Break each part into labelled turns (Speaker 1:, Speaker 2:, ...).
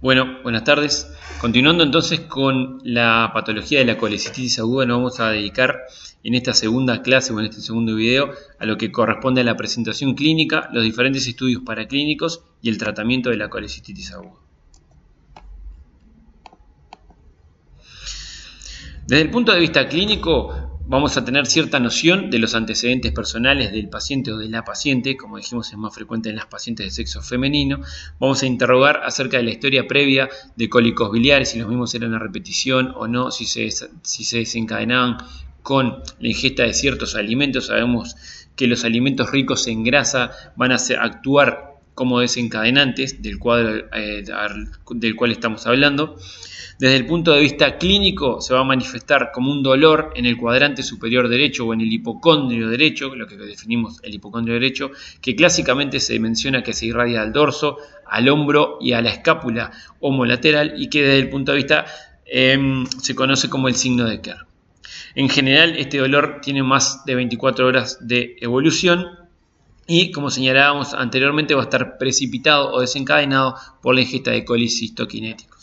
Speaker 1: Bueno, buenas tardes. Continuando entonces con la patología de la colecistitis aguda, nos vamos a dedicar en esta segunda clase o en este segundo video a lo que corresponde a la presentación clínica, los diferentes estudios paraclínicos y el tratamiento de la colecistitis aguda. Desde el punto de vista clínico, vamos a tener cierta noción de los antecedentes personales del paciente o de la paciente, como dijimos es más frecuente en las pacientes de sexo femenino. Vamos a interrogar acerca de la historia previa de cólicos biliares, si los mismos eran a repetición o no, si se desencadenaban con la ingesta de ciertos alimentos. Sabemos que los alimentos ricos en grasa van a actuar como desencadenantes del cuadro del cual estamos hablando. Desde el punto de vista clínico se va a manifestar como un dolor en el cuadrante superior derecho o en el hipocondrio derecho, lo que definimos el hipocondrio derecho, que clásicamente se menciona que se irradia al dorso, al hombro y a la escápula homolateral, y que desde el punto de vista se conoce como el signo de Kerr. En general, este dolor tiene más de 24 horas de evolución y, como señalábamos anteriormente, va a estar precipitado o desencadenado por la ingesta de colicistoquinéticos.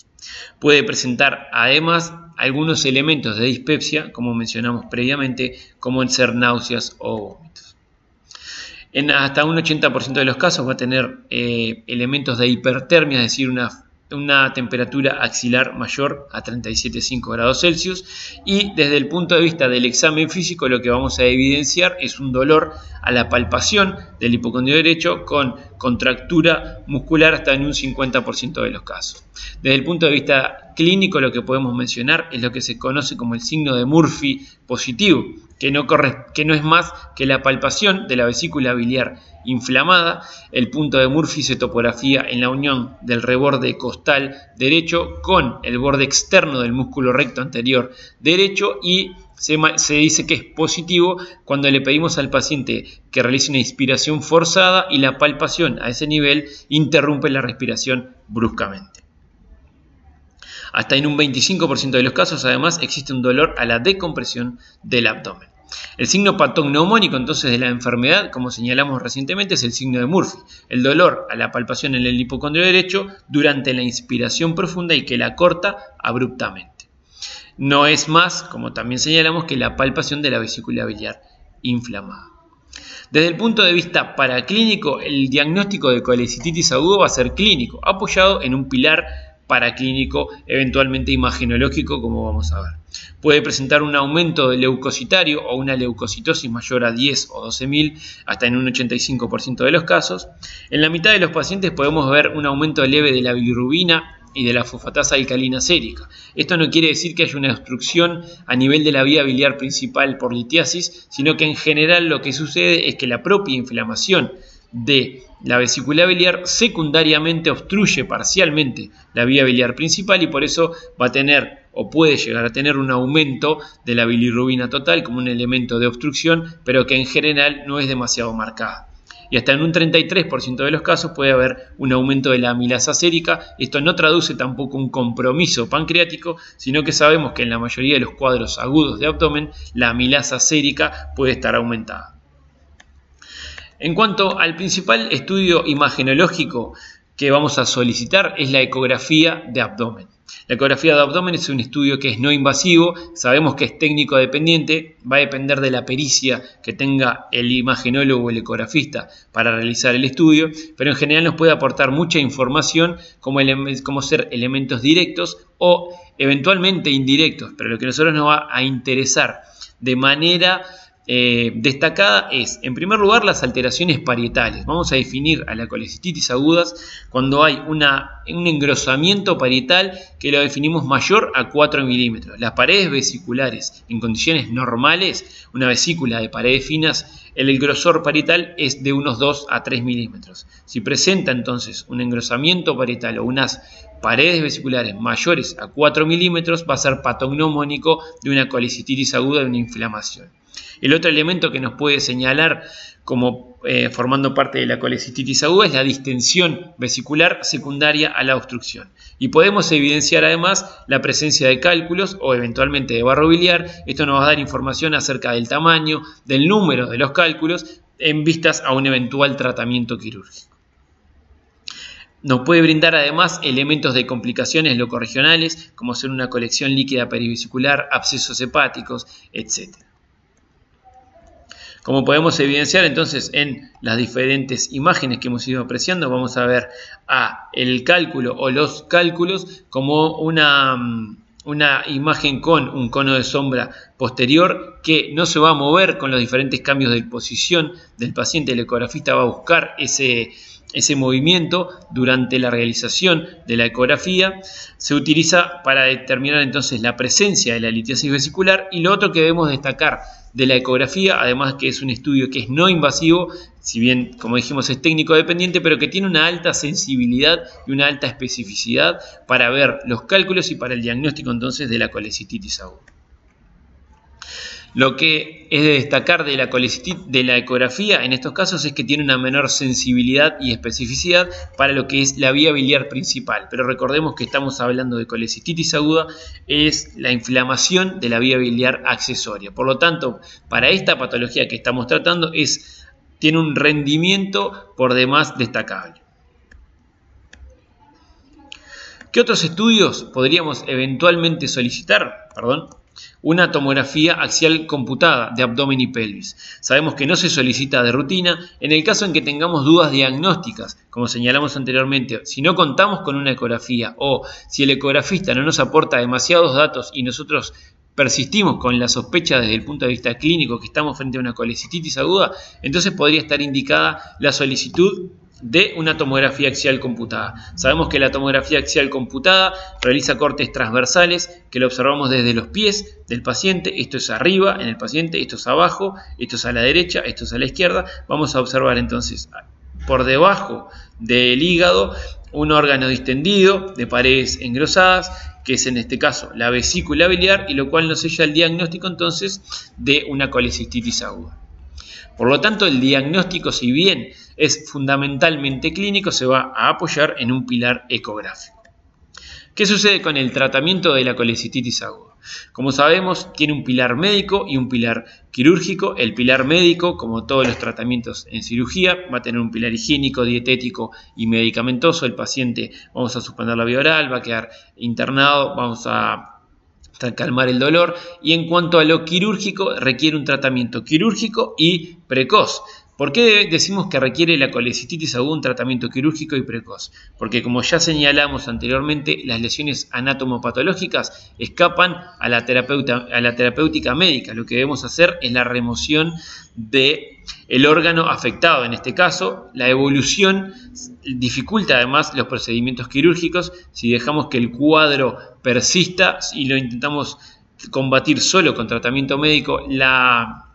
Speaker 1: Puede presentar además algunos elementos de dispepsia, como mencionamos previamente, como el ser náuseas o vómitos. En hasta un 80% de los casos va a tener elementos de hipertermia, es decir, una temperatura axilar mayor a 37,5 grados Celsius, y desde el punto de vista del examen físico lo que vamos a evidenciar es un dolor a la palpación del hipocondrio derecho con contractura muscular hasta en un 50% de los casos. Desde el punto de vista clínico lo que podemos mencionar es lo que se conoce como el signo de Murphy positivo, que no es más que la palpación de la vesícula biliar inflamada. El punto de Murphy se topografía en la unión del reborde costal derecho con el borde externo del músculo recto anterior derecho, y se dice que es positivo cuando le pedimos al paciente que realice una inspiración forzada y la palpación a ese nivel interrumpe la respiración bruscamente. Hasta en un 25% de los casos, además, existe un dolor a la decompresión del abdomen. El signo patognomónico entonces de la enfermedad, como señalamos recientemente, es el signo de Murphy, el dolor a la palpación en el hipocondrio derecho durante la inspiración profunda y que la corta abruptamente. No es más, como también señalamos, que la palpación de la vesícula biliar inflamada. Desde el punto de vista paraclínico, el diagnóstico de colecistitis aguda va a ser clínico, apoyado en un pilar paraclínico, eventualmente imagenológico, como vamos a ver. Puede presentar un aumento leucocitario o una leucocitosis mayor a 10 o 12.000, hasta en un 85% de los casos. En la mitad de los pacientes podemos ver un aumento leve de la bilirrubina y de la fosfatasa alcalina sérica. Esto no quiere decir que haya una obstrucción a nivel de la vía biliar principal por litiasis, sino que en general lo que sucede es que la propia inflamación de la vesícula biliar secundariamente obstruye parcialmente la vía biliar principal, y por eso va a tener o puede llegar a tener un aumento de la bilirrubina total como un elemento de obstrucción, pero que en general no es demasiado marcada. Y hasta en un 33% de los casos puede haber un aumento de la amilasa sérica. Esto no traduce tampoco un compromiso pancreático, sino que sabemos que en la mayoría de los cuadros agudos de abdomen la amilasa sérica puede estar aumentada. En cuanto al principal estudio imagenológico que vamos a solicitar es la ecografía de abdomen. La ecografía de abdomen es un estudio que es no invasivo, sabemos que es técnico dependiente, va a depender de la pericia que tenga el imagenólogo o el ecografista para realizar el estudio, pero en general nos puede aportar mucha información como ser elementos directos o eventualmente indirectos, pero lo que a nosotros nos va a interesar de manera destacada es, en primer lugar, las alteraciones parietales. Vamos a definir a la colecistitis agudas cuando hay un engrosamiento parietal que lo definimos mayor a 4 milímetros. Las paredes vesiculares en condiciones normales, una vesícula de paredes finas, el grosor parietal es de unos 2 a 3 milímetros. Si presenta entonces un engrosamiento parietal o unas paredes vesiculares mayores a 4 milímetros, va a ser patognomónico de una colecistitis aguda, de una inflamación. El otro elemento que nos puede señalar como formando parte de la colecistitis aguda es la distensión vesicular secundaria a la obstrucción. Y podemos evidenciar además la presencia de cálculos o eventualmente de barro biliar. Esto nos va a dar información acerca del tamaño, del número de los cálculos en vistas a un eventual tratamiento quirúrgico. Nos puede brindar además elementos de complicaciones locorregionales, como ser una colección líquida perivesicular, abscesos hepáticos, etc. Como podemos evidenciar entonces en las diferentes imágenes que hemos ido apreciando, vamos a ver el cálculo o los cálculos como una imagen con un cono de sombra posterior que no se va a mover con los diferentes cambios de posición del paciente. El ecografista va a buscar ese movimiento durante la realización de la ecografía. Se utiliza para determinar entonces la presencia de la litiasis vesicular. Y lo otro que debemos destacar de la ecografía, además que es un estudio que es no invasivo, si bien como dijimos es técnico dependiente, pero que tiene una alta sensibilidad y una alta especificidad para ver los cálculos y para el diagnóstico entonces de la colecititis aguda. Lo que es de destacar de la ecografía en estos casos es que tiene una menor sensibilidad y especificidad para lo que es la vía biliar principal. Pero recordemos que estamos hablando de colecititis aguda, es la inflamación de la vía biliar accesoria. Por lo tanto, para esta patología que estamos tratando tiene un rendimiento por demás destacable. ¿Qué otros estudios podríamos eventualmente solicitar? Una tomografía axial computada de abdomen y pelvis. Sabemos que no se solicita de rutina en el caso en que tengamos dudas diagnósticas, como señalamos anteriormente. Si no contamos con una ecografía o si el ecografista no nos aporta demasiados datos y nosotros persistimos con la sospecha desde el punto de vista clínico que estamos frente a una colecititis aguda, entonces podría estar indicada la solicitud de una tomografía axial computada. Sabemos que la tomografía axial computada realiza cortes transversales que lo observamos desde los pies del paciente. Esto es arriba en el paciente, esto es abajo, esto es a la derecha, esto es a la izquierda. Vamos a observar entonces por debajo del hígado un órgano distendido de paredes engrosadas, que es en este caso la vesícula biliar, y lo cual nos sella el diagnóstico entonces de una colecititis aguda. Por lo tanto, el diagnóstico, si bien es fundamentalmente clínico, se va a apoyar en un pilar ecográfico. ¿Qué sucede con el tratamiento de la colecititis aguda? Como sabemos, tiene un pilar médico y un pilar quirúrgico. El pilar médico, como todos los tratamientos en cirugía, va a tener un pilar higiénico, dietético y medicamentoso. El paciente, vamos a suspender la vía oral, va a quedar internado, vamos a calmar el dolor, y en cuanto a lo quirúrgico, requiere un tratamiento quirúrgico y precoz. ¿Por qué decimos que requiere la colecititis aguda un tratamiento quirúrgico y precoz? Porque, como ya señalamos anteriormente, las lesiones anatomopatológicas escapan a la terapéutica médica. Lo que debemos hacer es la remoción del órgano afectado. En este caso, la evolución dificulta además los procedimientos quirúrgicos. Si dejamos que el cuadro persista y lo intentamos combatir solo con tratamiento médico,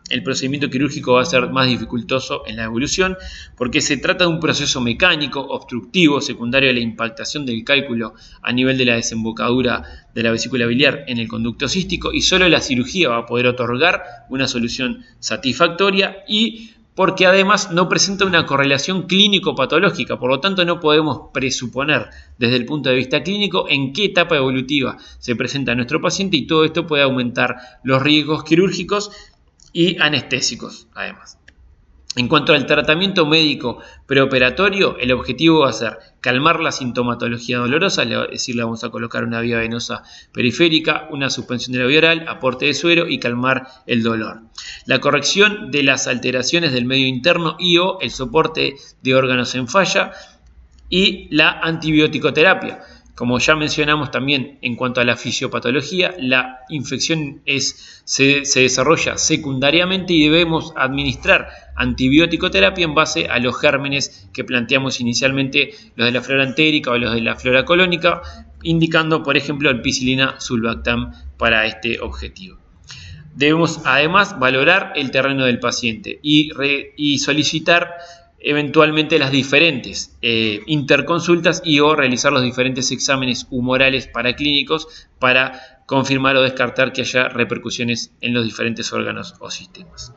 Speaker 1: el procedimiento quirúrgico va a ser más dificultoso en la evolución, porque se trata de un proceso mecánico obstructivo secundario a la impactación del cálculo a nivel de la desembocadura de la vesícula biliar en el conducto cístico, y solo la cirugía va a poder otorgar una solución satisfactoria, y porque además no presenta una correlación clínico-patológica. Por lo tanto, no podemos presuponer desde el punto de vista clínico en qué etapa evolutiva se presenta nuestro paciente, y todo esto puede aumentar los riesgos quirúrgicos y anestésicos además. En cuanto al tratamiento médico preoperatorio, el objetivo va a ser calmar la sintomatología dolorosa, es decir, le vamos a colocar una vía venosa periférica, una suspensión de la vía oral, aporte de suero y calmar el dolor. La corrección de las alteraciones del medio interno y/o el soporte de órganos en falla y la antibiótico-terapia. Como ya mencionamos también en cuanto a la fisiopatología, la infección se desarrolla secundariamente y debemos administrar antibiótico-terapia en base a los gérmenes que planteamos inicialmente, los de la flora entérica o los de la flora colónica, indicando por ejemplo ampicilina sulbactam para este objetivo. Debemos además valorar el terreno del paciente y solicitar eventualmente las diferentes interconsultas o realizar los diferentes exámenes humorales paraclínicos para confirmar o descartar que haya repercusiones en los diferentes órganos o sistemas.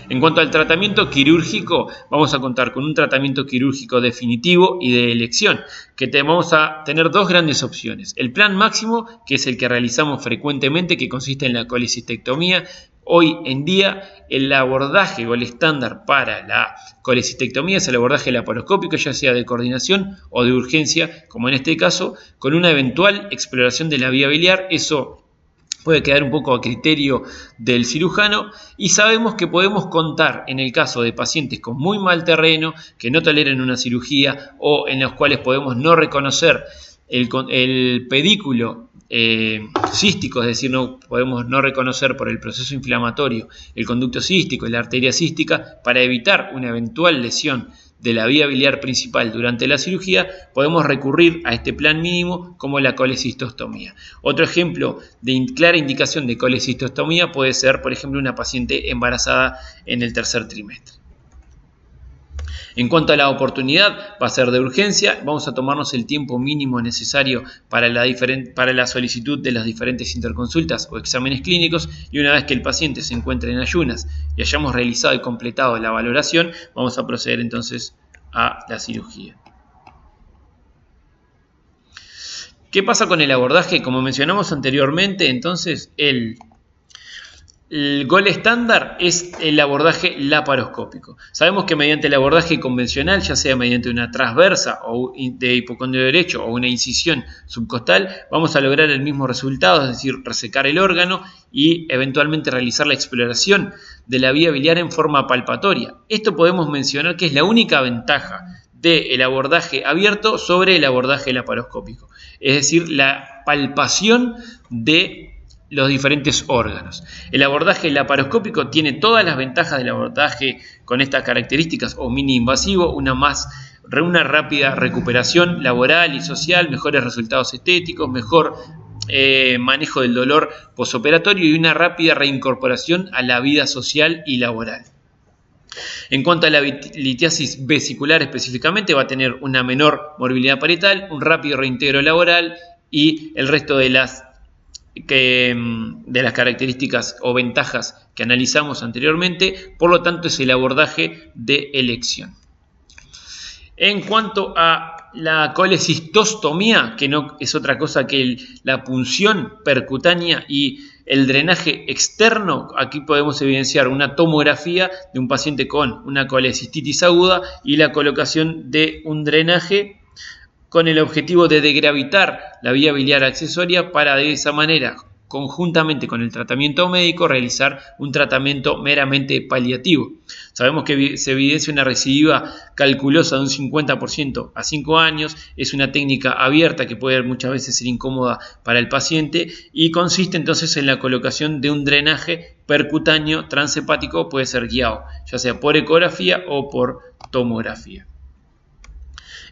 Speaker 1: En cuanto al tratamiento quirúrgico, vamos a contar con un tratamiento quirúrgico definitivo y de elección, que vamos a tener dos grandes opciones. El plan máximo, que es el que realizamos frecuentemente, que consiste en la colecistectomía, Hoy en día el abordaje o el estándar para la colecistectomía es el abordaje laparoscópico, ya sea de coordinación o de urgencia, como en este caso, con una eventual exploración de la vía biliar. Eso puede quedar un poco a criterio del cirujano, y sabemos que podemos contar en el caso de pacientes con muy mal terreno, que no toleren una cirugía o en los cuales podemos no reconocer el pedículo cístico, es decir, no podemos no reconocer por el proceso inflamatorio el conducto cístico y la arteria cística. Para evitar una eventual lesión de la vía biliar principal durante la cirugía, podemos recurrir a este plan mínimo como la colecistostomía. Otro ejemplo de clara indicación de colecistostomía puede ser, por ejemplo, una paciente embarazada en el tercer trimestre. En cuanto a la oportunidad, va a ser de urgencia. Vamos a tomarnos el tiempo mínimo necesario para la solicitud de las diferentes interconsultas o exámenes clínicos, y una vez que el paciente se encuentre en ayunas y hayamos realizado y completado la valoración, vamos a proceder entonces a la cirugía. ¿Qué pasa con el abordaje? Como mencionamos anteriormente, entonces el gol estándar es el abordaje laparoscópico. Sabemos que mediante el abordaje convencional, ya sea mediante una transversa o de hipocondrio derecho o una incisión subcostal, vamos a lograr el mismo resultado, es decir, resecar el órgano y eventualmente realizar la exploración de la vía biliar en forma palpatoria. Esto podemos mencionar que es la única ventaja del abordaje abierto sobre el abordaje laparoscópico, es decir, la palpación de los diferentes órganos. El abordaje laparoscópico tiene todas las ventajas del abordaje con estas características o mini invasivo, una rápida recuperación laboral y social, mejores resultados estéticos, mejor manejo del dolor posoperatorio y una rápida reincorporación a la vida social y laboral. En cuanto a la litiasis vesicular específicamente, va a tener una menor morbilidad parietal, un rápido reintegro laboral y el resto de las características o ventajas que analizamos anteriormente. Por lo tanto, es el abordaje de elección. En cuanto a la colecistostomía, que no es otra cosa que la punción percutánea y el drenaje externo, aquí podemos evidenciar una tomografía de un paciente con una colecistitis aguda y la colocación de un drenaje con el objetivo de degravitar la vía biliar accesoria para de esa manera, conjuntamente con el tratamiento médico, realizar un tratamiento meramente paliativo. Sabemos que se evidencia una recidiva calculosa de un 50% a 5 años, es una técnica abierta que puede muchas veces ser incómoda para el paciente y consiste entonces en la colocación de un drenaje percutáneo transhepático, puede ser guiado, ya sea por ecografía o por tomografía.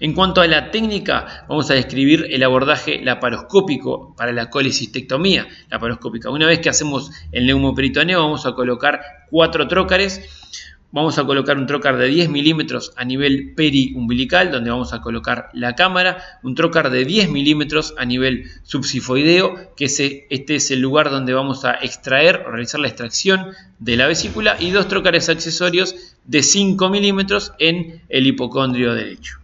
Speaker 1: En cuanto a la técnica, vamos a describir el abordaje laparoscópico para la colecistectomía laparoscópica. Una vez que hacemos el neumoperitoneo, vamos a colocar 4 trócares. Vamos a colocar un trócar de 10 milímetros a nivel periumbilical, donde vamos a colocar la cámara, un trócar de 10 milímetros a nivel subsifoideo, que este es el lugar donde vamos a extraer o realizar la extracción de la vesícula, y 2 trócares accesorios de 5 milímetros en el hipocondrio derecho.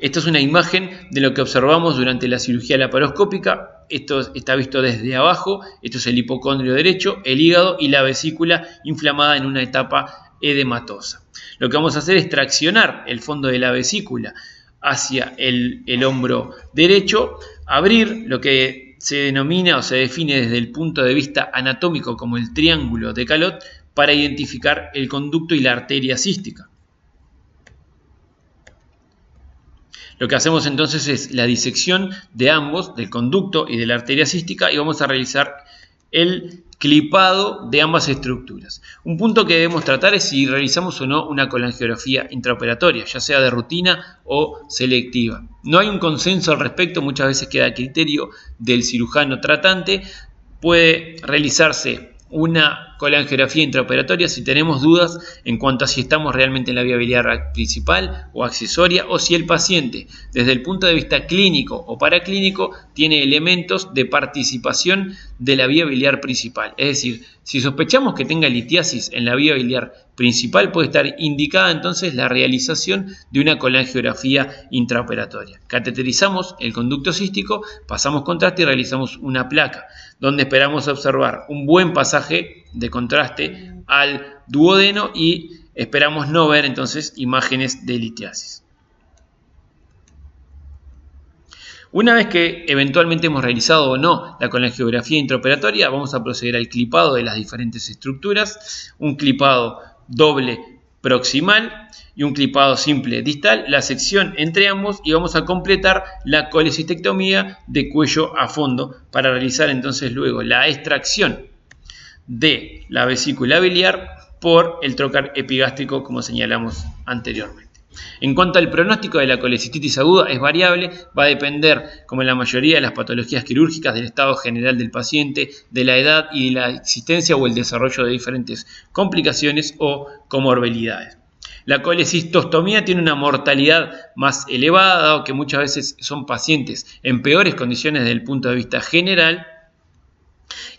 Speaker 1: Esto es una imagen de lo que observamos durante la cirugía laparoscópica. Esto está visto desde abajo. Esto es el hipocondrio derecho, el hígado y la vesícula inflamada en una etapa edematosa. Lo que vamos a hacer es traccionar el fondo de la vesícula hacia el hombro derecho, abrir lo que se denomina o se define desde el punto de vista anatómico como el triángulo de Calot para identificar el conducto y la arteria cística. Lo que hacemos entonces es la disección de ambos, del conducto y de la arteria cística, y vamos a realizar el clipado de ambas estructuras. Un punto que debemos tratar es si realizamos o no una colangiografía intraoperatoria, ya sea de rutina o selectiva. No hay un consenso al respecto, muchas veces queda a criterio del cirujano tratante. Puede realizarse una colangiografía intraoperatoria si tenemos dudas en cuanto a si estamos realmente en la vía biliar principal o accesoria, o si el paciente, desde el punto de vista clínico o paraclínico, tiene elementos de participación de la vía biliar principal. Es decir, si sospechamos que tenga litiasis en la vía biliar principal, puede estar indicada entonces la realización de una colangiografía intraoperatoria. Cateterizamos el conducto cístico, pasamos contraste y realizamos una placa, donde esperamos observar un buen pasaje de contraste al duodeno y esperamos no ver entonces imágenes de litiasis. Una vez que eventualmente hemos realizado o no la colangiografía intraoperatoria, vamos a proceder al clipado de las diferentes estructuras, un clipado doble proximal y un clipado simple distal, la sección entre ambos, y vamos a completar la colecistectomía de cuello a fondo para realizar entonces luego la extracción de la vesícula biliar por el trocar epigástrico, como señalamos anteriormente. En cuanto al pronóstico de la colecistitis aguda, es variable, va a depender, como en la mayoría de las patologías quirúrgicas, del estado general del paciente, de la edad y de la existencia o el desarrollo de diferentes complicaciones o comorbilidades. La colecistostomía tiene una mortalidad más elevada, dado que muchas veces son pacientes en peores condiciones desde el punto de vista general.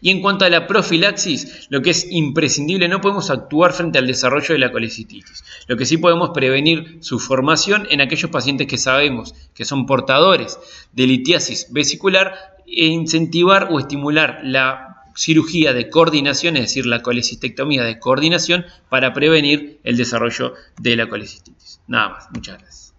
Speaker 1: Y en cuanto a la profilaxis, lo que es imprescindible, no podemos actuar frente al desarrollo de la colecistitis. Lo que sí podemos prevenir su formación en aquellos pacientes que sabemos que son portadores de litiasis vesicular, e incentivar o estimular la cirugía de coordinación, es decir, la colecistectomía de coordinación, para prevenir el desarrollo de la colecistitis. Nada más, muchas gracias.